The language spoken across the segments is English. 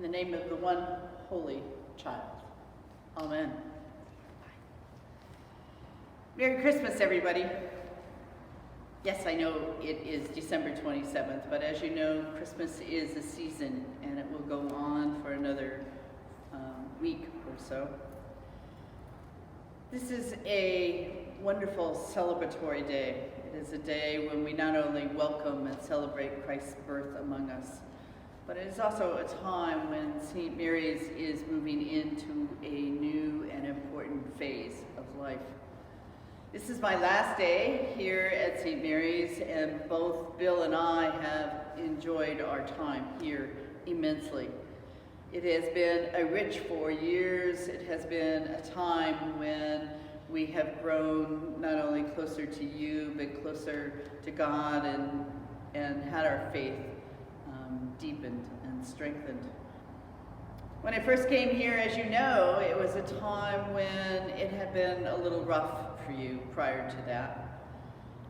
In the name of the one holy child. Amen. Merry Christmas, everybody. Yes, I know it is December 27th, but as you know, Christmas is a season, and it will go on for another week or so. This is a wonderful celebratory day. It is a day when we not only welcome and celebrate Christ's birth among us, but it is also a time when St. Mary's is moving into a new and important phase of life. This is my last day here at St. Mary's, and both Bill and I have enjoyed our time here immensely. It has been a rich 4 years. It has been a time when we have grown not only closer to you, but closer to God and had our faith deepened and strengthened. When I first came here, as you know, it was a time when it had been a little rough for you prior to that.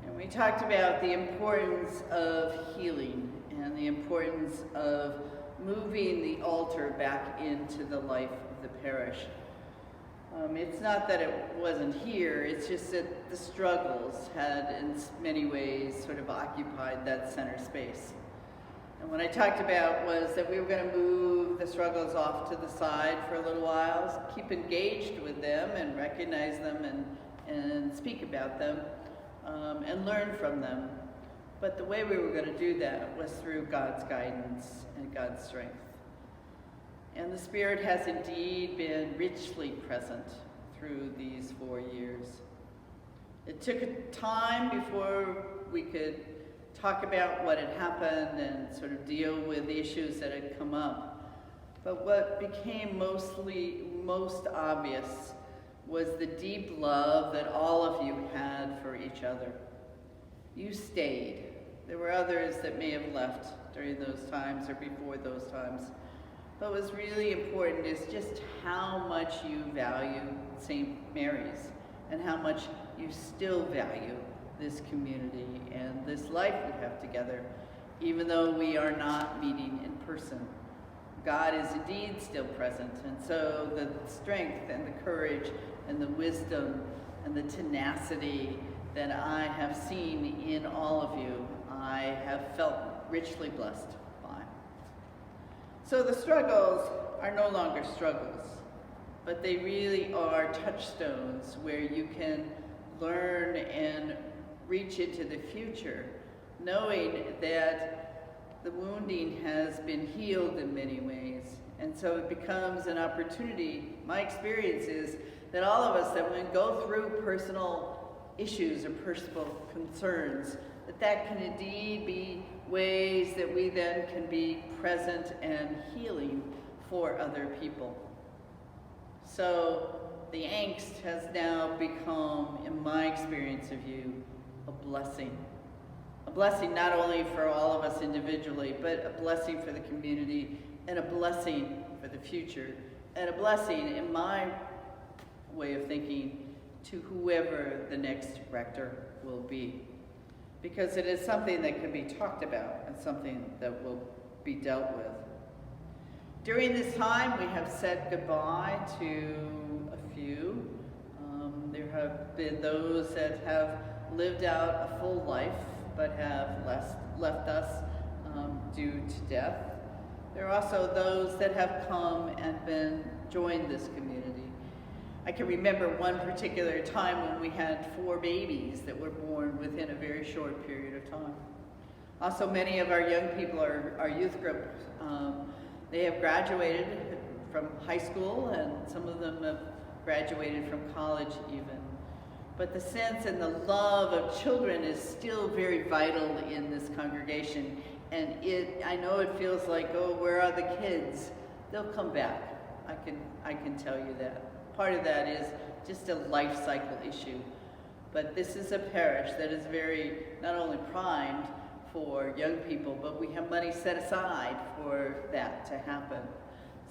And we talked about the importance of healing and the importance of moving the altar back into the life of the parish. It's not that it wasn't here, it's just that the struggles had in many ways sort of occupied that center space. And what I talked about was that we were going to move the struggles off to the side for a little while, keep engaged with them and recognize them and speak about them and learn from them. But the way we were going to do that was through God's guidance and God's strength. And the Spirit has indeed been richly present through these 4 years. It took a time before we could talk about what had happened and sort of deal with the issues that had come up. But what became most obvious was the deep love that all of you had for each other. You stayed. There were others that may have left during those times or before those times. But what's really important is just how much you value St. Mary's and how much you still value this community and this life we have together, even though we are not meeting in person. God is indeed still present, and so the strength and the courage and the wisdom and the tenacity that I have seen in all of you, I have felt richly blessed by. So the struggles are no longer struggles, but they really are touchstones where you can learn and reach into the future, knowing that the wounding has been healed in many ways. And so it becomes an opportunity. My experience is that all of us that when we go through personal issues or personal concerns, that can indeed be ways that we then can be present and healing for other people. So the angst has now become, in my experience of you, a blessing. A blessing not only for all of us individually, but a blessing for the community and a blessing for the future and a blessing, in my way of thinking, to whoever the next rector will be. Because it is something that can be talked about and something that will be dealt with. During this time, we have said goodbye to a few. There have been those that have lived out a full life, but have left us due to death. There are also those that have come and joined this community. I can remember one particular time when we had 4 babies that were born within a very short period of time. Also, many of our young people, our youth group, they have graduated from high school, and some of them have graduated from college even. But the sense and the love of children is still very vital in this congregation. And I know it feels like, oh, where are the kids? They'll come back. I can tell you that. Part of that is just a life cycle issue. But this is a parish that is very, not only primed for young people, but we have money set aside for that to happen.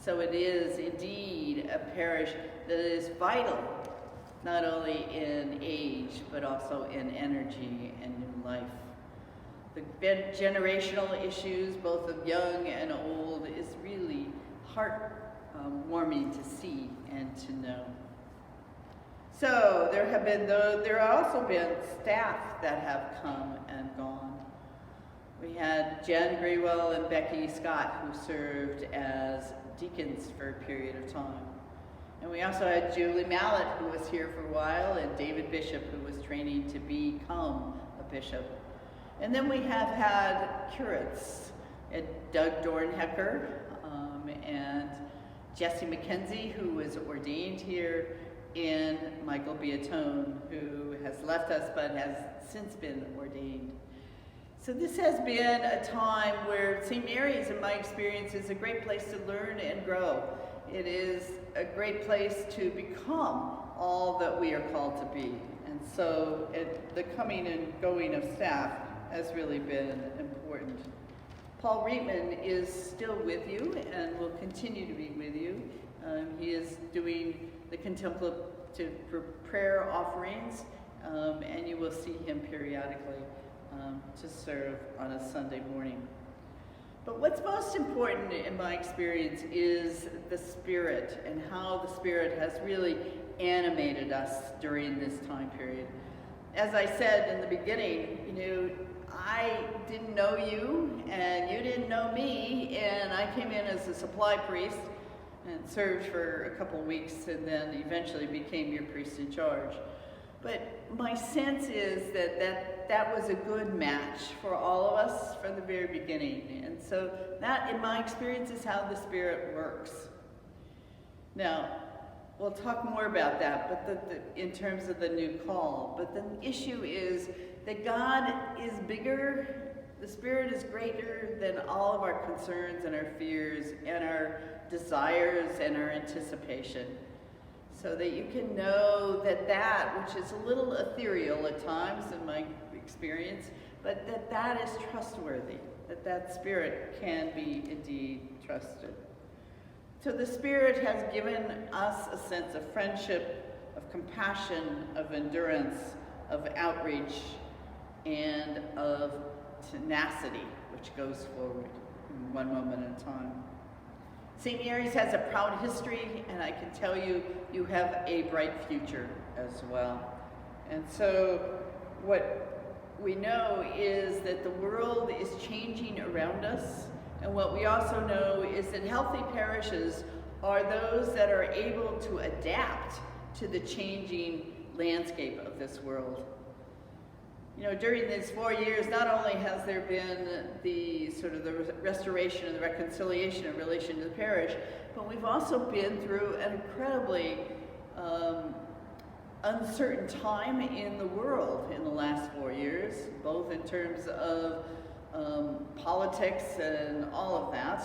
So it is indeed a parish that is vital, not only in age, but also in energy and in life. The generational issues, both of young and old, is really heart-warming to see and to know. So there have also been staff that have come and gone. We had Jen Grewell and Becky Scott, who served as deacons for a period of time. And we also had Julie Mallett, who was here for a while, and David Bishop, who was training to become a bishop. And then we have had curates, Doug Dornhecker and Jesse McKenzie, who was ordained here, and Michael Biatone, who has left us but has since been ordained. So this has been a time where St. Mary's, in my experience, is a great place to learn and grow. It is a great place to become all that we are called to be. And so the coming and going of staff has really been important. Paul Reitman is still with you and will continue to be with you. He is doing the contemplative prayer offerings, and you will see him periodically to serve on a Sunday morning. But what's most important in my experience is the Spirit and how the Spirit has really animated us during this time period. As I said in the beginning, I didn't know you and you didn't know me, and I came in as a supply priest and served for a couple weeks and then eventually became your priest in charge. But my sense is that was a good match for all of us from the very beginning. And so that, in my experience, is how the Spirit works. Now, we'll talk more about that, but in terms of the new call. But the issue is that God is bigger, the Spirit is greater than all of our concerns and our fears and our desires and our anticipation. So that you can know that which is a little ethereal at times in my experience, but that is trustworthy, that Spirit can be indeed trusted. So the Spirit has given us a sense of friendship, of compassion, of endurance, of outreach, and of tenacity, which goes forward in one moment at a time. St. Mary's has a proud history, and I can tell you, you have a bright future as well. And so what we know is that the world is changing around us, and what we also know is that healthy parishes are those that are able to adapt to the changing landscape of this world. During these 4 years, not only has there been the restoration and the reconciliation in relation to the parish, but we've also been through an incredibly uncertain time in the world in the last 4 years, both in terms of politics and all of that,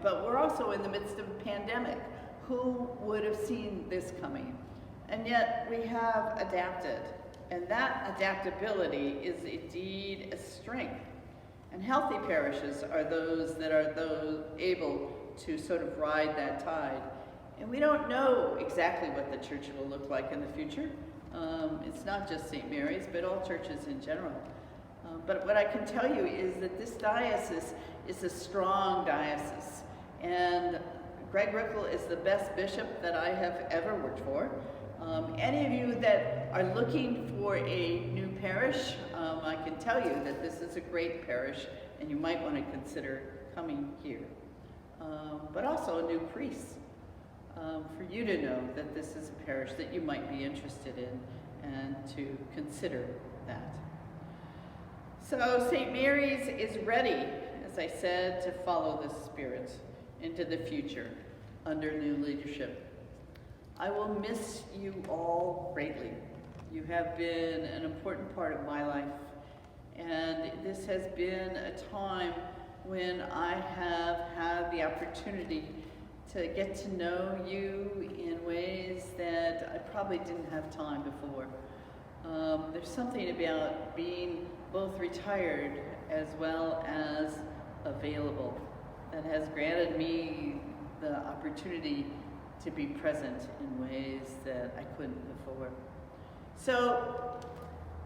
but we're also in the midst of a pandemic. Who would have seen this coming? And yet we have adapted. And that adaptability is indeed a strength. And healthy parishes are those that are able to sort of ride that tide. And we don't know exactly what the church will look like in the future. It's not just St. Mary's, but all churches in general. But what I can tell you is that this diocese is a strong diocese. And Greg Rickle is the best bishop that I have ever worked for. Any of you that are looking for a new parish, I can tell you that this is a great parish and you might want to consider coming here. But also a new priest, for you to know that this is a parish that you might be interested in and to consider that. So St. Mary's is ready, as I said, to follow the Spirit into the future under new leadership. I will miss you all greatly. You have been an important part of my life, and this has been a time when I have had the opportunity to get to know you in ways that I probably didn't have time before. There's something about being both retired as well as available that has granted me the opportunity to be present in ways that I couldn't before. So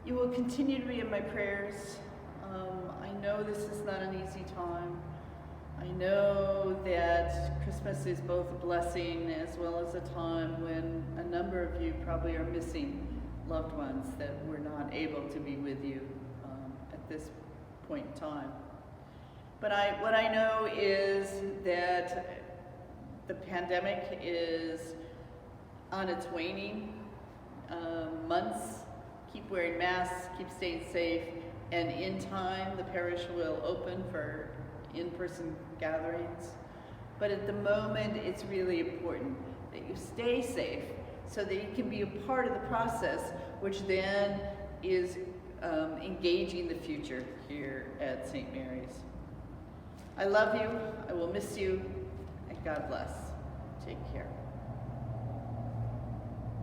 you will continue to be in my prayers. I know this is not an easy time. I know that Christmas is both a blessing as well as a time when a number of you probably are missing loved ones that were not able to be with you at this point in time. But what I know is that the pandemic is on its waning months. Keep wearing masks, keep staying safe, and in time the parish will open for in-person gatherings. But at the moment, it's really important that you stay safe so that you can be a part of the process, which then is engaging the future here at St. Mary's. I love you, I will miss you, and God bless. Take care.